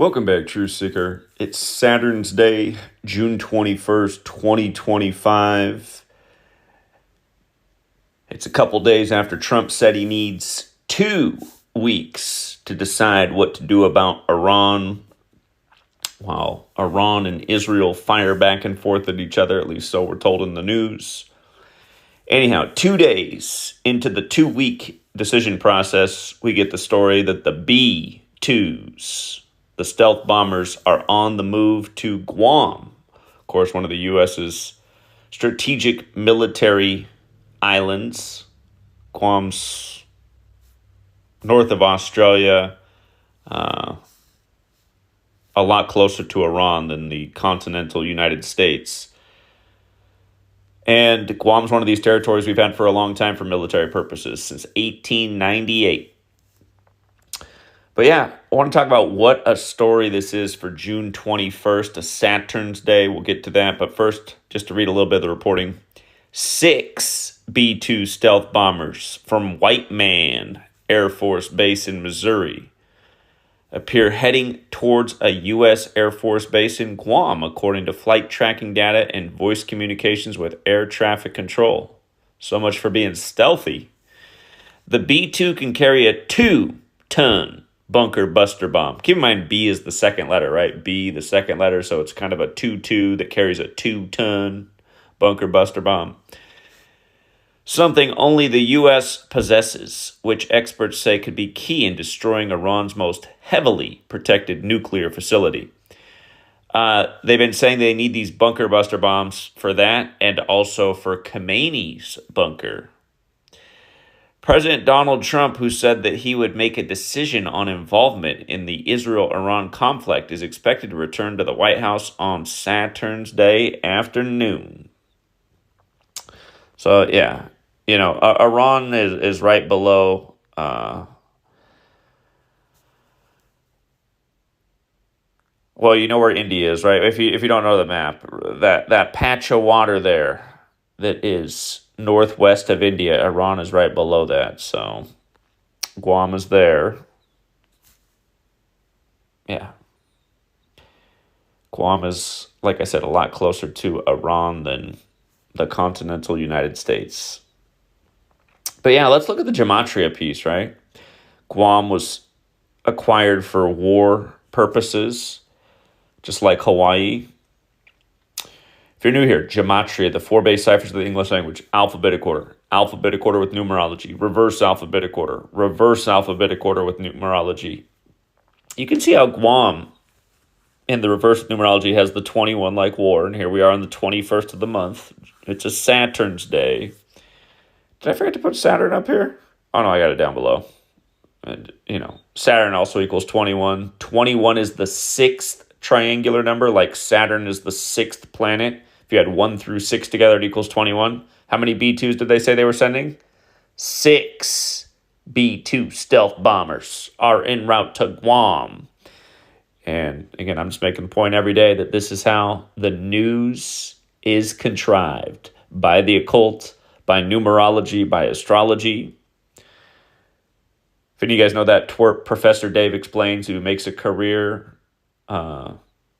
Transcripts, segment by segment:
Welcome back, Truth Seeker. It's Saturn's Day, June 21st, 2025. It's a couple days after Trump said he needs 2 weeks to decide what to do about Iran. While Iran and Israel fire back and forth at each other, at least so we're told in the news. Anyhow, 2 days into the 2-week decision process, we get the story that the B-2s, the stealth bombers, are on the move to Guam. Of course, one of the U.S.'s strategic military islands. Guam's north of Australia, a lot closer to Iran than the continental United States. And Guam's one of these territories we've had for a long time for military purposes, since 1898. But yeah, I want to talk about what a story this is for June 21st, a Saturn's Day. We'll get to that. But first, just to read a little bit of the reporting. 6 B-2 stealth bombers from White Man Air Force Base in Missouri appear heading towards a U.S. Air Force base in Guam, according to flight tracking data and voice communications with air traffic control. So much for being stealthy. The B-2 can carry a 2-ton bunker buster bomb. Keep in mind, B is the second letter, right? B, the second letter, so it's kind of a 2-2 that carries a 2-ton bunker buster bomb. Something only the U.S. possesses, which experts say could be key in destroying Iran's most heavily protected nuclear facility. They've been saying they need these bunker buster bombs for that and also for Khamenei's bunker. President Donald Trump, who said that he would make a decision on involvement in the Israel-Iran conflict, is expected to return to the White House on Saturn's Day afternoon. So, yeah, you know, Iran is right below well, you know where India is, right? If you don't know the map, that patch of water there that is northwest of India, Iran is right below that. So Guam is there. Yeah. Guam is, like I said, a lot closer to Iran than the continental United States. But yeah, let's look at the gematria piece, right? Guam was acquired for war purposes, just like Hawaii. If you're new here, gematria, the 4 base ciphers of the English language: alphabetic order with numerology, reverse alphabetic order with numerology. You can see how Guam in the reverse numerology has the 21 like war, and here we are on the 21st of the month. It's a Saturn's Day. Did I forget to put Saturn up here? Oh no, I got it down below. And you know, Saturn also equals 21. 21 is the 6th triangular number, like Saturn is the 6th planet. If you had 1 through 6 together, it equals 21. How many B-2s did they say they were sending? 6 B-2 stealth bombers are en route to Guam. And again, I'm just making the point every day that this is how the news is contrived: by the occult, by numerology, by astrology. If any of you guys know that twerp Professor Dave Explains, who makes a career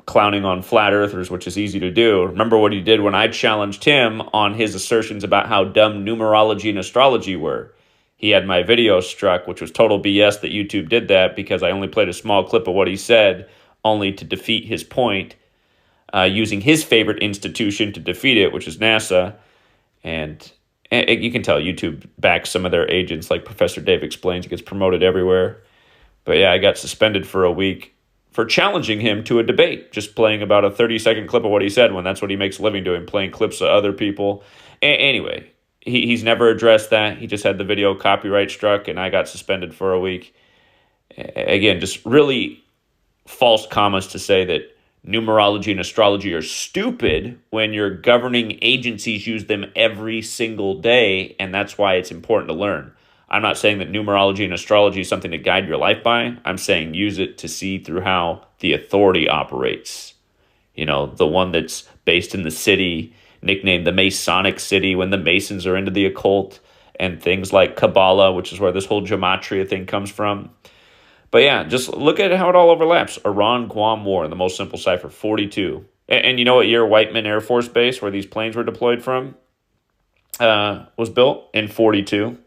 clowning on flat earthers, which is easy to do. Remember what he did when I challenged him on his assertions about how dumb numerology and astrology were. He had my video struck, which was total BS that YouTube did that because I only played a small clip of what he said, only to defeat his point, using his favorite institution to defeat it, which is NASA. And you can tell YouTube backs some of their agents, like Professor Dave Explains. He gets promoted everywhere. But yeah, I got suspended for a week for challenging him to a debate, just playing about a 30-second clip of what he said, when that's what he makes a living doing, playing clips of other people. Anyway, he's never addressed that. He just had the video copyright struck, and I got suspended for a week. Again, just really false comments to say that numerology and astrology are stupid when your governing agencies use them every single day, and that's why it's important to learn. I'm not saying that numerology and astrology is something to guide your life by. I'm saying use it to see through how the authority operates. You know, the one that's based in the city, nicknamed the Masonic City, when the Masons are into the occult, and things like Kabbalah, which is where this whole gematria thing comes from. But yeah, just look at how it all overlaps. Iran-Guam War, the most simple cipher, 42. And you know what year Whiteman Air Force Base, where these planes were deployed from, was built? In 42.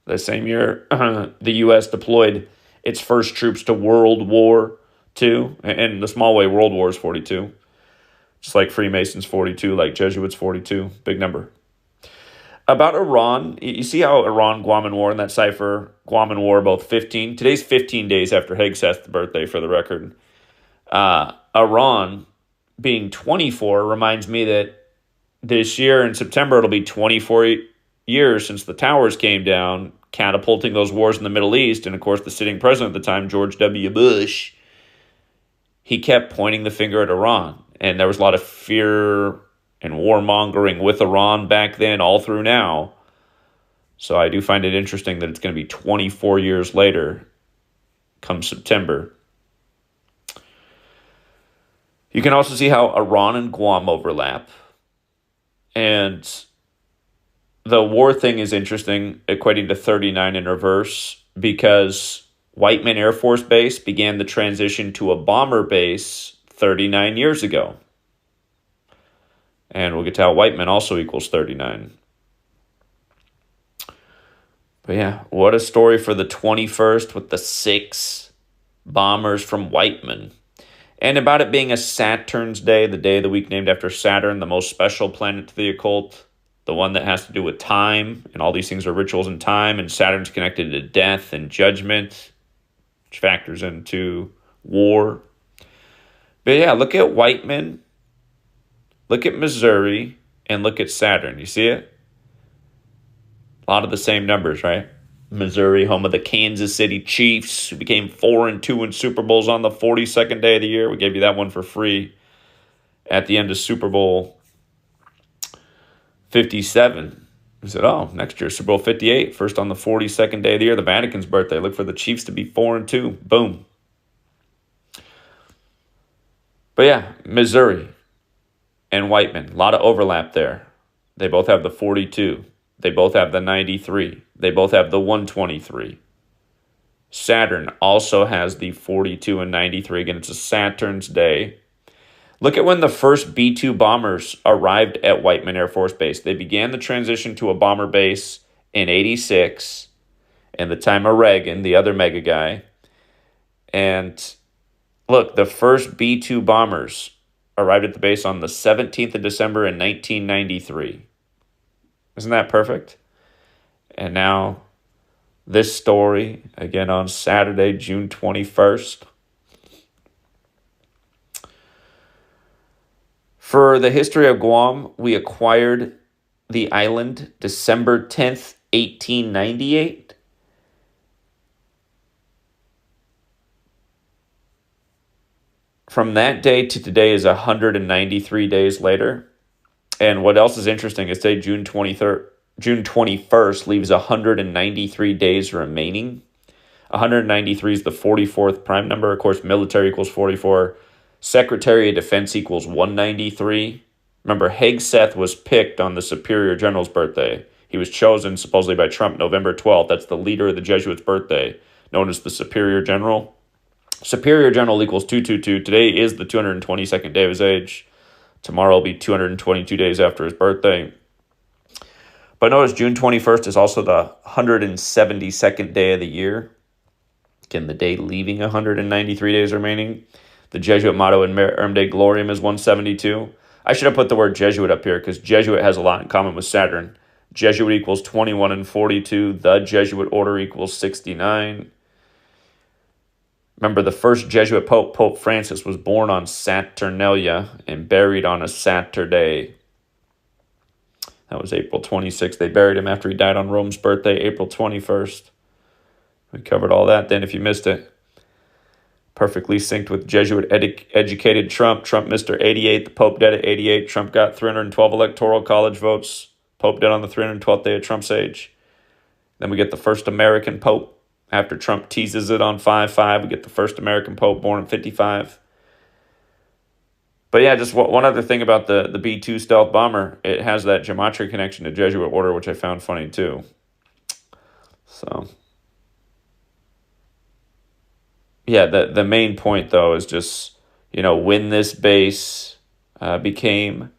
The same year the U.S. deployed its first troops to World War II. And the small way, World War is 42. Just like Freemasons 42, like Jesuits 42. Big number. About Iran, you see how Iran, Guam, and War in that cipher, Guam and War, both 15. Today's 15 days after Hegseth's birthday, for the record. Iran being 24 reminds me that this year in September, it'll be 24 years since the towers came down, catapulting those wars in the Middle East. And of course, the sitting president at the time, George W. Bush, he kept pointing the finger at Iran. And there was a lot of fear and warmongering with Iran back then, all through now. So I do find it interesting that it's going to be 24 years later, come September. You can also see how Iran and Guam overlap. And the war thing is interesting, equating to 39 in reverse, because Whiteman Air Force Base began the transition to a bomber base 39 years ago. And we'll get to how Whiteman also equals 39. But yeah, what a story for the 21st with the 6 bombers from Whiteman. And about it being a Saturn's Day, the day of the week named after Saturn, the most special planet to the occult, the one that has to do with time, and all these things are rituals in time, and Saturn's connected to death and judgment, which factors into war. But yeah, look at Whiteman, look at Missouri, and look at Saturn. You see it? A lot of the same numbers, right? Missouri, home of the Kansas City Chiefs, who became 4-2 in Super Bowls on the 42nd day of the year. We gave you that one for free at the end of Super Bowl 57. We said, oh, next year, Super Bowl 58, first on the 42nd day of the year, the Vatican's birthday. Look for the Chiefs to be 4-2. Boom. But yeah, Missouri and Whiteman, a lot of overlap there. They both have the 42. They both have the 93. They both have the 123. Saturn also has the 42 and 93. Again, it's a Saturn's Day. Look at when the first B-2 bombers arrived at Whiteman Air Force Base. They began the transition to a bomber base in 86, in the time of Reagan, the other mega guy. And look, the first B-2 bombers arrived at the base on the 17th of December in 1993. Isn't that perfect? And now, this story, again on Saturday, June 21st. For the history of Guam, we acquired the island December 10th, 1898. From that day to today is 193 days later. And what else is interesting is today, June 21st, leaves 193 days remaining. 193 is the 44th prime number. Of course, military equals 44. Secretary of Defense equals 193. Remember, Hegseth was picked on the Superior General's birthday. He was chosen supposedly by Trump November 12th. That's the leader of the Jesuits' birthday, known as the Superior General. Superior General equals 222. Today is the 222nd day of his age. Tomorrow will be 222 days after his birthday. But notice June 21st is also the 172nd day of the year. Again, the day leaving 193 days remaining. The Jesuit motto in Rerum Dei Gloriam is 172. I should have put the word Jesuit up here because Jesuit has a lot in common with Saturn. Jesuit equals 21 and 42. The Jesuit order equals 69. Remember, the first Jesuit pope, Pope Francis, was born on Saturnalia and buried on a Saturday. That was April 26th. They buried him after he died on Rome's birthday, April 21st. We covered all that then if you missed it. Perfectly synced with Jesuit educated Trump. Trump Mr. 88, the Pope dead at 88. Trump got 312 electoral college votes. Pope dead on the 312th day of Trump's age. Then we get the first American Pope. After Trump teases it on 5-5, we get the first American Pope born in 55. But yeah, just one other thing about the B-2 stealth bomber. It has that gematria connection to Jesuit order, which I found funny too. So yeah, the main point though is just, when this base became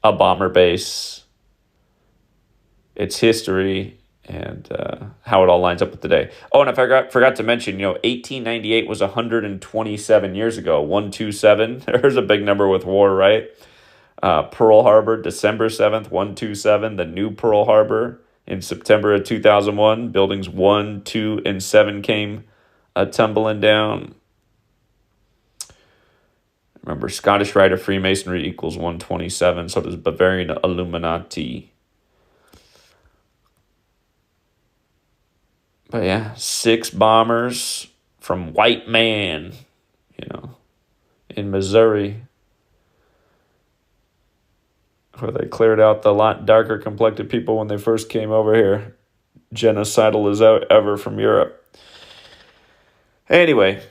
a bomber base, its history, and how it all lines up with today. Oh, and I forgot to mention, 1898 was 127 years ago. 127. There's a big number with war, right? Pearl Harbor, December 7th, 127. The new Pearl Harbor in September of 2001. Buildings 1, 2, and 7 came tumbling down. Remember, Scottish Rite of Freemasonry equals 127. So does Bavarian Illuminati. But yeah, 6 bombers from White Man, in Missouri, where they cleared out the lot darker complected people when they first came over here. Genocidal as ever from Europe. Anyway,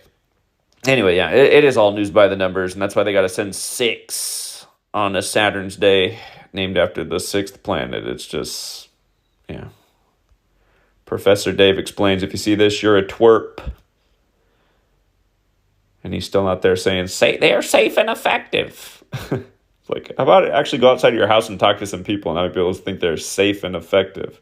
yeah, it is all news by the numbers, and that's why they got to send 6 on a Saturn's day, named after the 6th planet. It's just, yeah. Professor Dave explains, if you see this, you're a twerp. And he's still out there saying, they're safe and effective. Like, how about actually go outside of your house and talk to some people and how people think they're safe and effective?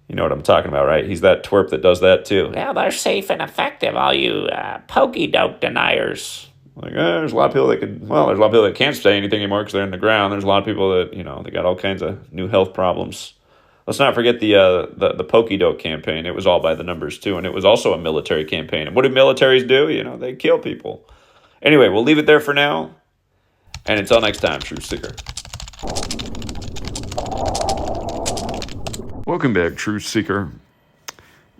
You know what I'm talking about, right? He's that twerp that does that too. Yeah, they're safe and effective, all you pokey dope deniers. Like, there's a lot of people that can't say anything anymore because they're in the ground. There's a lot of people that, they got all kinds of new health problems. Let's not forget the pokey dope campaign. It was all by the numbers too, and it was also a military campaign. And what do militaries do? They kill people. Anyway, we'll leave it there for now. And until next time, Truth Seeker. Welcome back, Truth Seeker.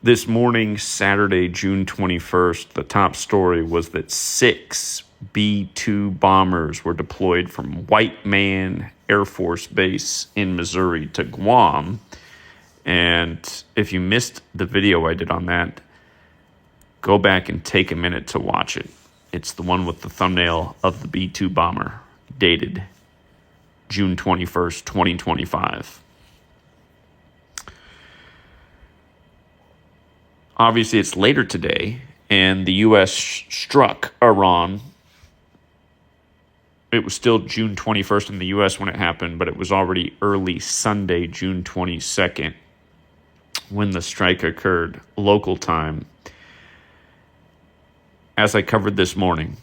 This morning, Saturday, June 21st, the top story was that 6 B-2 bombers were deployed from White Man Air Force Base in Missouri to Guam. And if you missed the video I did on that, go back and take a minute to watch it. It's the one with the thumbnail of the B-2 bomber, dated June 21st, 2025. Obviously, it's later today, and the U.S. struck Iran. It was still June 21st in the U.S. when it happened, but it was already early Sunday, June 22nd, when the strike occurred, local time. As I covered this morning,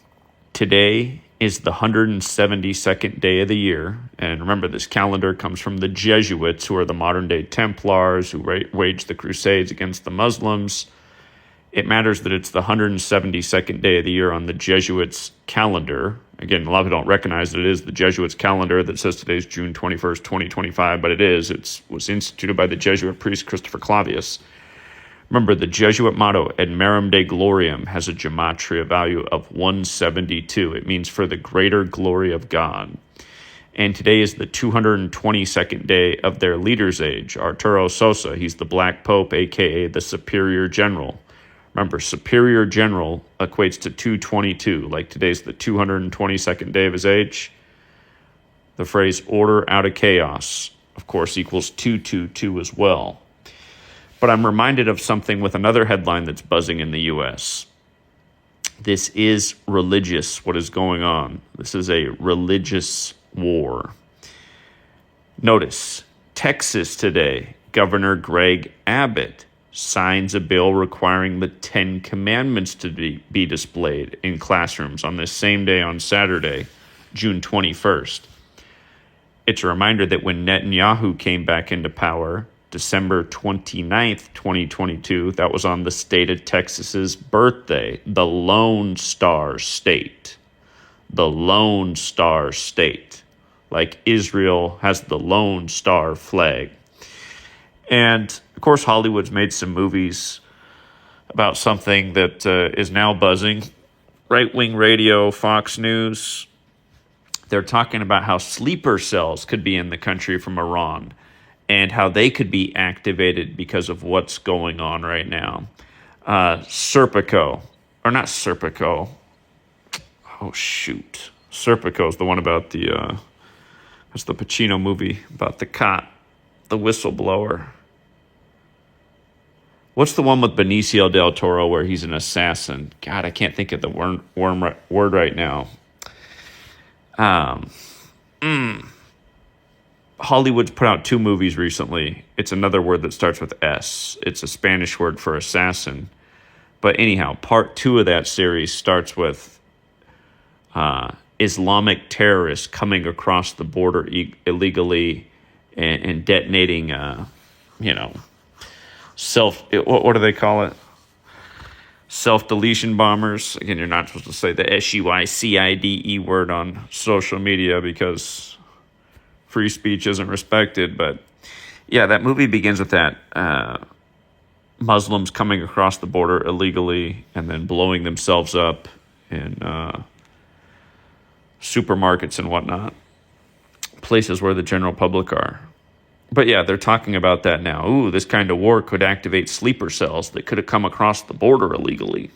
today is the 172nd day of the year. And remember, this calendar comes from the Jesuits, who are the modern-day Templars, who waged the Crusades against the Muslims. It matters that it's the 172nd day of the year on the Jesuits' calendar. Again, a lot of people don't recognize that it is the Jesuits' calendar that says today's June 21st, 2025, but it is. It was instituted by the Jesuit priest Christopher Clavius. Remember, the Jesuit motto, Ad Merum Dei Gloriam, has a gematria value of 172. It means for the greater glory of God. And today is the 222nd day of their leader's age, Arturo Sosa. He's the Black Pope, a.k.a. the Superior General. Remember, Superior General equates to 222, like today's the 222nd day of his age. The phrase order out of chaos, of course, equals 222 as well. But I'm reminded of something with another headline that's buzzing in the U.S. This is religious, what is going on. This is a religious war. Notice, Texas today, Governor Greg Abbott signs a bill requiring the 10 Commandments to be displayed in classrooms on this same day on Saturday, June 21st. It's a reminder that when Netanyahu came back into power, December 29th, 2022, that was on the state of Texas's birthday, the Lone Star State. The Lone Star State. Like Israel has the Lone Star flag. And, of course, Hollywood's made some movies about something that is now buzzing. Right-wing radio, Fox News, they're talking about how sleeper cells could be in the country from Iran and how they could be activated because of what's going on right now. Serpico, or not Serpico. Oh, shoot. Serpico is the one about that's the Pacino movie about the cop, the whistleblower. What's the one with Benicio del Toro where he's an assassin? God, I can't think of the word right now. Um, Hollywood's put out 2 movies recently. It's another word that starts with S. It's a Spanish word for assassin. But anyhow, part 2 of that series starts with Islamic terrorists coming across the border illegally and detonating, what do they call it? Self-deletion bombers. Again, you're not supposed to say the SUICIDE word on social media because free speech isn't respected. But yeah, that movie begins with that Muslims coming across the border illegally and then blowing themselves up in supermarkets and whatnot, places where the general public are. But yeah, they're talking about that now. Ooh, this kind of war could activate sleeper cells that could have come across the border illegally.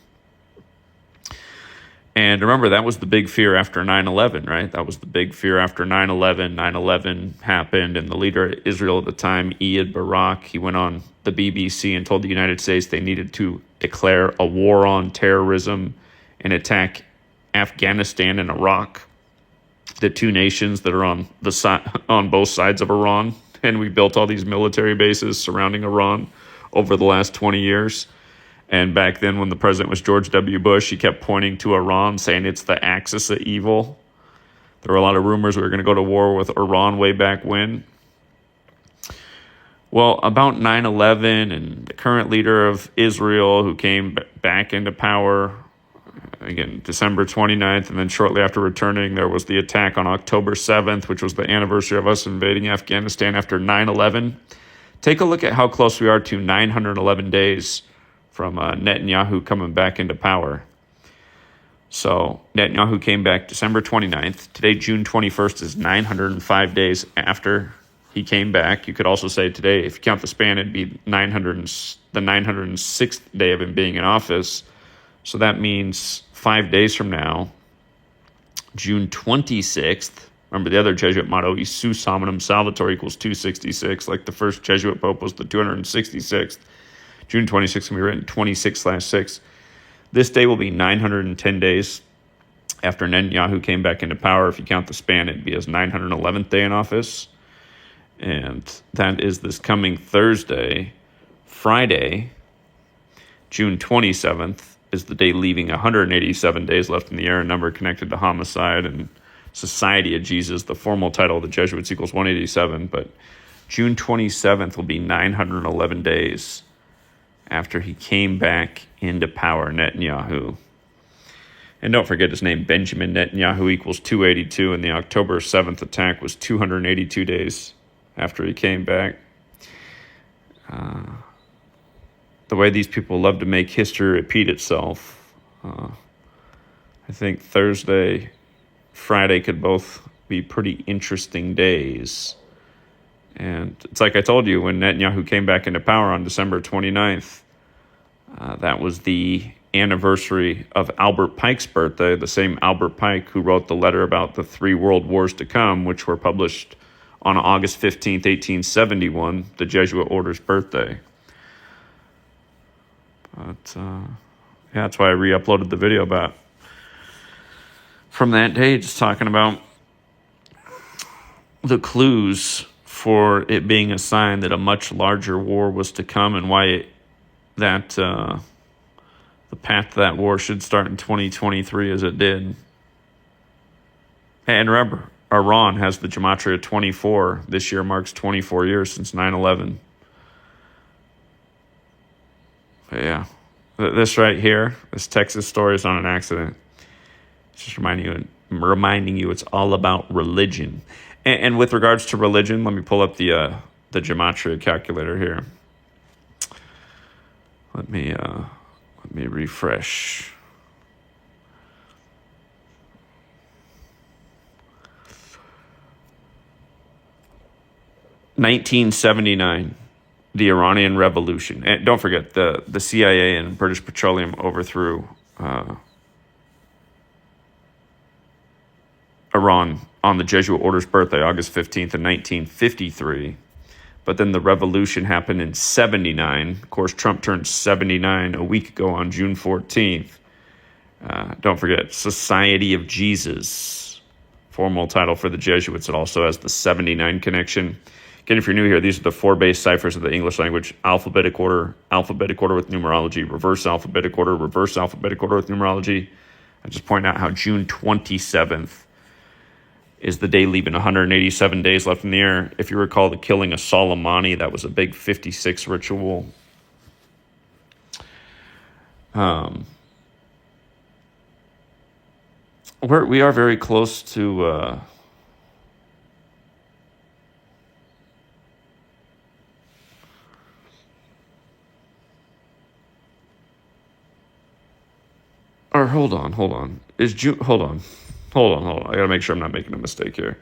And remember, that was the big fear after 9/11, right? That was the big fear after 9/11. 9/11 happened, and the leader of Israel at the time, Ehud Barak, he went on the BBC and told the United States they needed to declare a war on terrorism and attack Afghanistan and Iraq, the 2 nations that are on both sides of Iran. And we built all these military bases surrounding Iran over the last 20 years. And back then, when the president was George W. Bush, he kept pointing to Iran, saying it's the axis of evil. There were a lot of rumors we were going to go to war with Iran way back when. Well, about 9/11 and the current leader of Israel who came back into power, again, December 29th, and then shortly after returning, there was the attack on October 7th, which was the anniversary of us invading Afghanistan after 9/11. Take a look at how close we are to 911 days from Netanyahu coming back into power. So Netanyahu came back December 29th. Today, June 21st, is 905 days after he came back. You could also say today, if you count the span, it'd be the 906th day of him being in office. So that means 5 days from now, June 26th, remember the other Jesuit motto, E Sus Hominum Salvator equals 266, like the first Jesuit pope was the 266th. June 26th can be written 26/6. This day will be 910 days after Netanyahu came back into power. If you count the span, it'd be his 911th day in office. And that is this coming Thursday. Friday, June 27th, is the day leaving 187 days left in the year, a number connected to homicide and Society of Jesus. The formal title of the Jesuits equals 187, but June 27th will be 911 days after he came back into power, Netanyahu. And don't forget his name, Benjamin Netanyahu equals 282, and the October 7th attack was 282 days after he came back. The way these people love to make history repeat itself, I think Thursday, Friday could both be pretty interesting days. And it's like I told you, when Netanyahu came back into power on December 29th, that was the anniversary of Albert Pike's birthday, the same Albert Pike who wrote the letter about the 3 world wars to come, which were published on August 15th, 1871, the Jesuit order's birthday. But that's why I re-uploaded the video about from that day, just talking about the clues for it being a sign that a much larger war was to come, and why the path to that war should start in 2023 as it did. And remember, Iran has the gematria 24. This year marks 24 years since 9/11. But yeah, this right here, this Texas story is not an accident. It's just reminding you it's all about religion. And with regards to religion, let me pull up the gematria calculator here. Let me refresh. (1979), the Iranian Revolution. And don't forget, the CIA and British Petroleum overthrew Iran on the Jesuit order's birthday, August 15th in 1953. But then the revolution happened in 79. Of course, Trump turned 79 a week ago on June 14th. Don't forget, Society of Jesus, formal title for the Jesuits. It also has the 79 connection. Again, if you're new here, these are the 4 base ciphers of the English language: alphabetic order with numerology, reverse alphabetic order with numerology. I just point out how June 27th is the day leaving 187 days left in the year. If you recall the killing of Soleimani, that was a big 56 ritual. We are very close to... Or hold on. Is June... Hold on. I gotta make sure I'm not making a mistake here.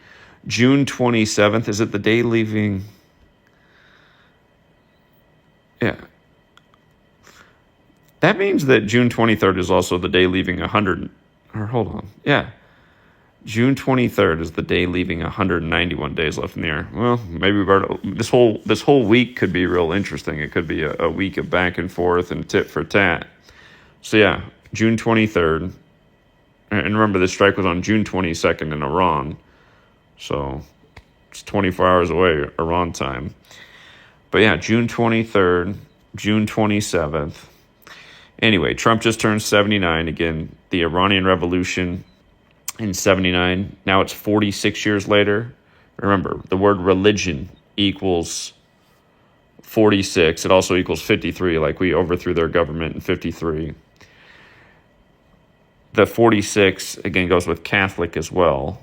June 27th, is it the day leaving? Yeah. That means that June 23rd is also the day leaving 100... Or hold on. Yeah. June 23rd is the day leaving 191 days left in the year. Well, maybe this whole week could be real interesting. It could be a week of back and forth and tit for tat. So yeah, June 23rd. And remember, this strike was on June 22nd in Iran. So it's 24 hours away, Iran time. But yeah, June 23rd, June 27th. Anyway, Trump just turned 79. Again, the Iranian Revolution in 79. Now it's 46 years later. Remember, the word religion equals 46. It also equals 53, like we overthrew their government in 53. The 46, again, goes with Catholic as well.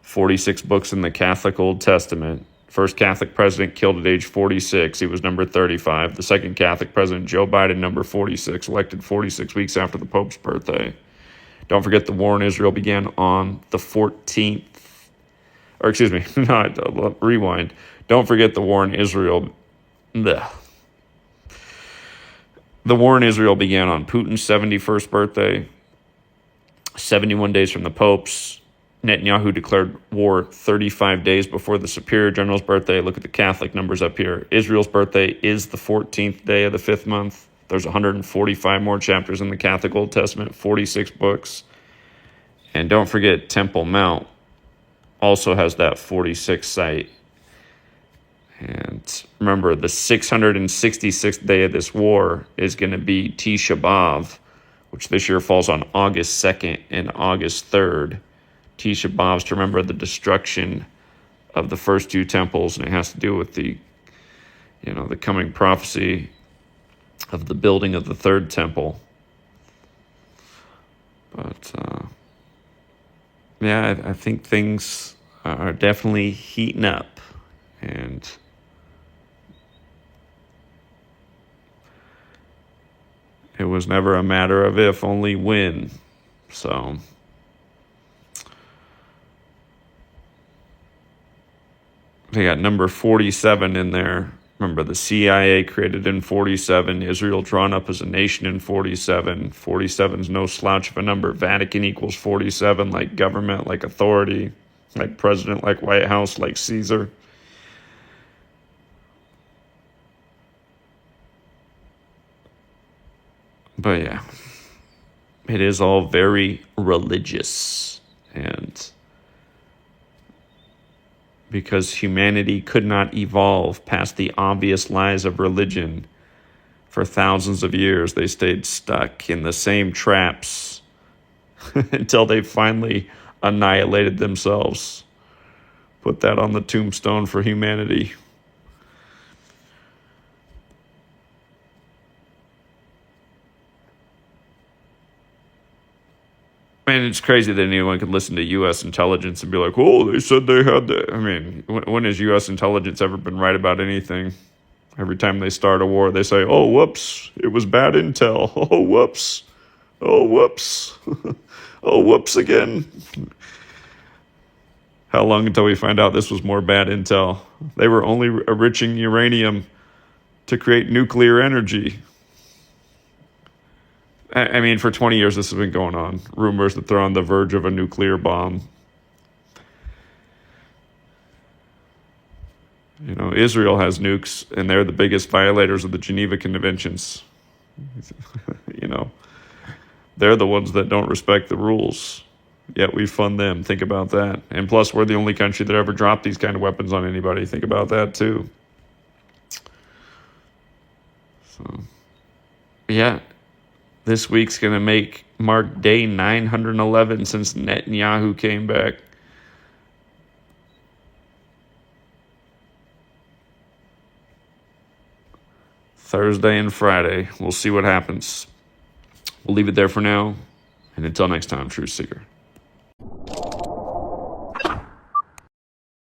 46 books in the Catholic Old Testament. First Catholic president killed at age 46. He was number 35. The second Catholic president, Joe Biden, number 46, elected 46 weeks after the Pope's birthday. Don't forget the war in Israel began on the 14th. Or excuse me, rewind. Don't forget the war in Israel. Blech. The war in Israel began on Putin's 71st birthday. 71 days from the Pope's. Netanyahu declared war 35 days before the Superior General's birthday. Look at the Catholic numbers up here. Israel's birthday is the 14th day of the 5th month. There's 145 more chapters in the Catholic Old Testament, 46 books. And don't forget, Temple Mount also has that 46 site. And remember, the 666th day of this war is going to be Tisha B'Av, which this year falls on August 2nd and August 3rd. Tisha B'Av to remember the destruction of the first 2 temples, and it has to do with the coming prophecy of the building of the 3rd temple. But yeah, I think things are definitely heating up, and it was never a matter of if, only when. So they got number 47 in there. Remember, the CIA created in 47. Israel drawn up as a nation in 47. 47 is no slouch of a number. Vatican equals 47, like government, like authority, like president, like White House, like Caesar. But yeah, it is all very religious. And because humanity could not evolve past the obvious lies of religion for thousands of years, they stayed stuck in the same traps until they finally annihilated themselves. Put that on the tombstone for humanity. Man, it's crazy that anyone could listen to U.S. intelligence and be like, oh, they said they had that. I mean, when has U.S. intelligence ever been right about anything? Every time they start a war, they say, oh, whoops, it was bad intel. Oh, whoops. Oh, whoops. Oh, whoops again. How long until we find out this was more bad intel? They were only enriching uranium to create nuclear energy. I mean, for 20 years this has been going on. Rumors that they're on the verge of a nuclear bomb. Israel has nukes, and they're the biggest violators of the Geneva Conventions. you know, they're the ones that don't respect the rules. Yet we fund them. Think about that. And plus, we're the only country that ever dropped these kind of weapons on anybody. Think about that, too. So, yeah, this week's going to mark day 911 since Netanyahu came back. Thursday and Friday. We'll see what happens. We'll leave it there for now. And until next time, Truth Seeker.